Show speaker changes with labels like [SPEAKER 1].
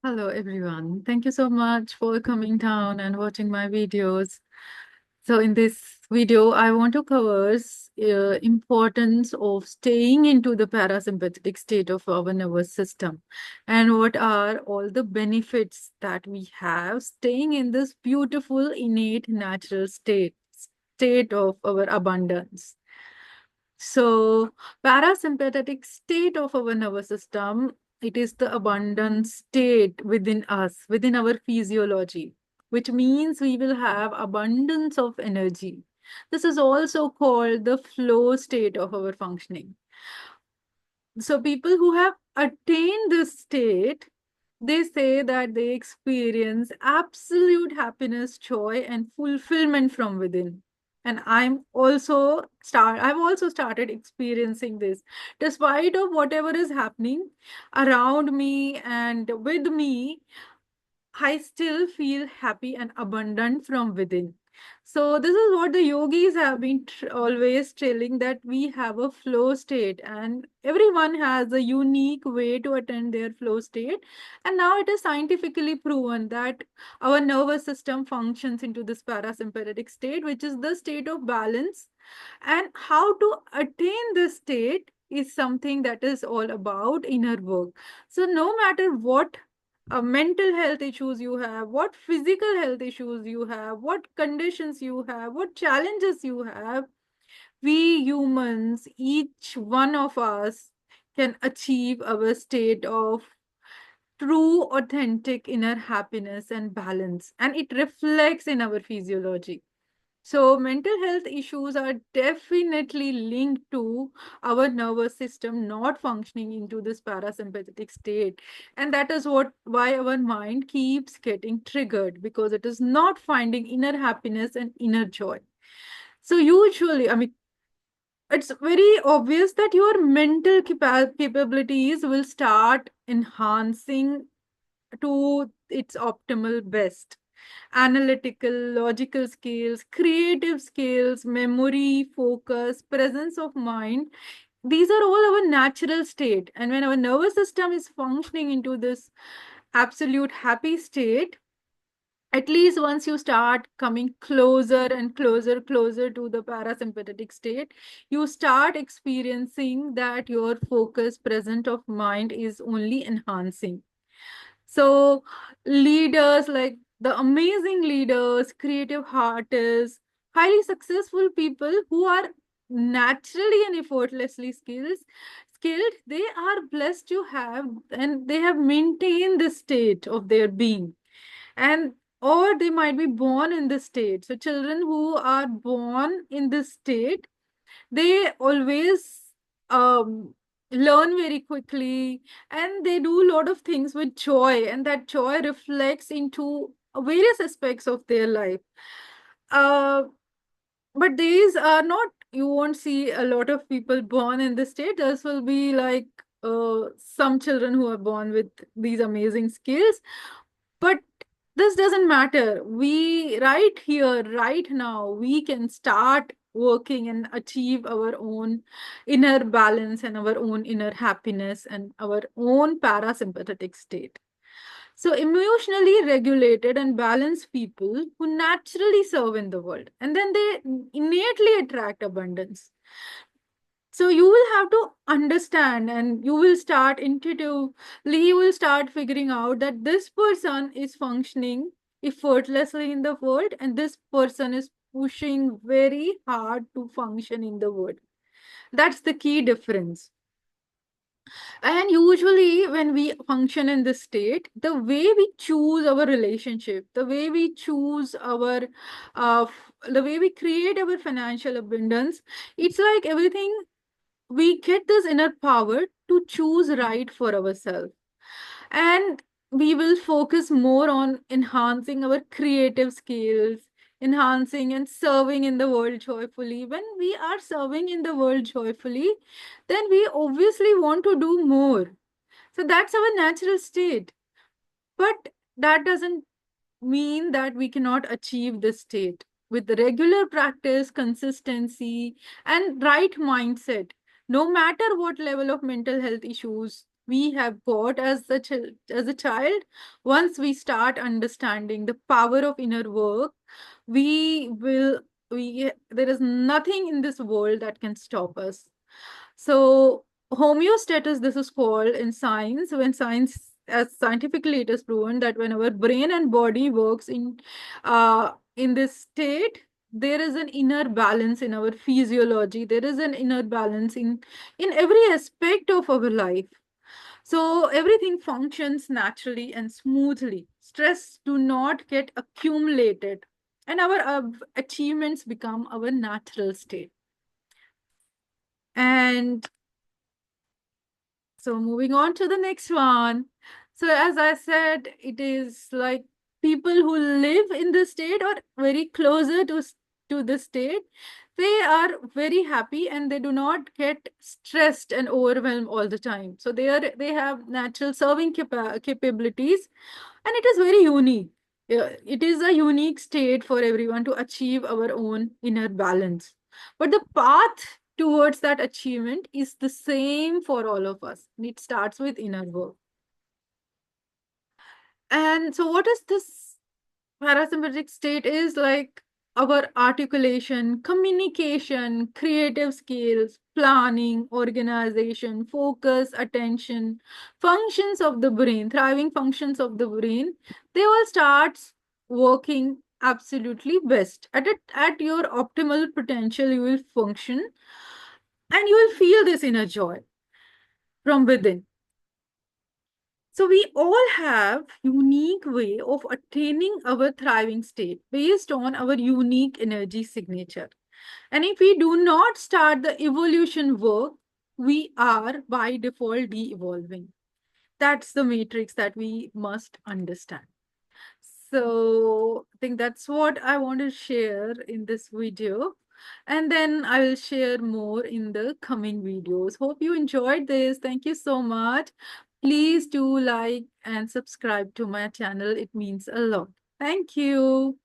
[SPEAKER 1] Hello, everyone. Thank you so much for coming down and watching my videos. So in this video, I want to cover importance of staying into the parasympathetic state of our nervous system and what are all the benefits that we have staying in this beautiful, innate, natural state of our abundance. So, parasympathetic state of our nervous system, it is the abundant state within us, within our physiology, which means we will have abundance of energy. This is also called the flow state of our functioning. So, people who have attained this state, they say that they experience absolute happiness, joy, and fulfillment from within. And I've also started experiencing this. Despite of whatever is happening around me and with me, I still feel happy and abundant from within. So this is what the yogis have been always telling, that we have a flow state and everyone has a unique way to attain their flow state. And now it is scientifically proven that our nervous system functions into this parasympathetic state, which is the state of balance. And how to attain this state is something that is all about inner work. So no matter what mental health issues you have, what physical health issues you have, what conditions you have, what challenges you have, we humans, each one of us, can achieve our state of true, authentic inner happiness and balance, and it reflects in our physiology. So, mental health issues are definitely linked to our nervous system not functioning into this parasympathetic state. And that is why our mind keeps getting triggered, because it is not finding inner happiness and inner joy. So, usually, it's very obvious that your mental capabilities will start enhancing to its optimal best. Analytical, logical skills, creative skills, memory, focus, presence of mind. These are all our natural state. And when our nervous system is functioning into this absolute happy state, at least once you start coming closer and closer to the parasympathetic state, you start experiencing that your focus, present of mind is only enhancing. So, leaders like the amazing leaders, creative artists, highly successful people who are naturally and effortlessly skilled, they are blessed to have, and they have maintained the state of their being. And or they might be born in this state. So children who are born in this state, they always learn very quickly, and they do a lot of things with joy, and that joy reflects into various aspects of their life. uh, but these are not, you won't see a lot of people born in this state. This will be like some children who are born with these amazing skills. But this doesn't matter. We, right here, right now, we can start working and achieve our own inner balance and our own inner happiness and our own parasympathetic state. So, emotionally regulated and balanced people who naturally serve in the world, and then they innately attract abundance. So you will have to understand, and you will start intuitively, you will start figuring out that this person is functioning effortlessly in the world, and this person is pushing very hard to function in the world. That's the key difference. And usually, when we function in this state, the way we choose our relationship, the way we choose the way we create our financial abundance, it's like everything, we get this inner power to choose right for ourselves. And we will focus more on enhancing our creative skills, enhancing and serving in the world joyfully. When we are serving in the world joyfully, then we obviously want to do more. So that's our natural state. But that doesn't mean that we cannot achieve this state. With the regular practice, consistency, and right mindset, no matter what level of mental health issues we have got as as a child, once we start understanding the power of inner work, we will we there is nothing in this world that can stop us. So homeostasis, this is called in science, when science, as scientifically it is proven that when our brain and body works in this state, there is an inner balance in our physiology, there is an inner balance in every aspect of our life. So everything functions naturally and smoothly. Stress do not get accumulated, and our achievements become our natural state. And so moving on to the next one. So as I said, it is like people who live in the state or very closer to the state, they are very happy and they do not get stressed and overwhelmed all the time. So they have natural serving capabilities, and it is very unique. Yeah, it is a unique state for everyone to achieve our own inner balance. But the path towards that achievement is the same for all of us. It starts with inner work. And so, what is this parasympathetic state? Is like our articulation, communication, creative skills, planning, organization, focus, attention, functions of the brain, thriving functions of the brain, they all start working absolutely best. At your optimal potential, you will function and you will feel this inner joy from within. So we all have unique way of attaining our thriving state based on our unique energy signature. And if we do not start the evolution work, we are by default de-evolving. That's the matrix that we must understand. So I think that's what I want to share in this video. And then I will share more in the coming videos. Hope you enjoyed this. Thank you so much. Please do like and subscribe to my channel. It means a lot. Thank you.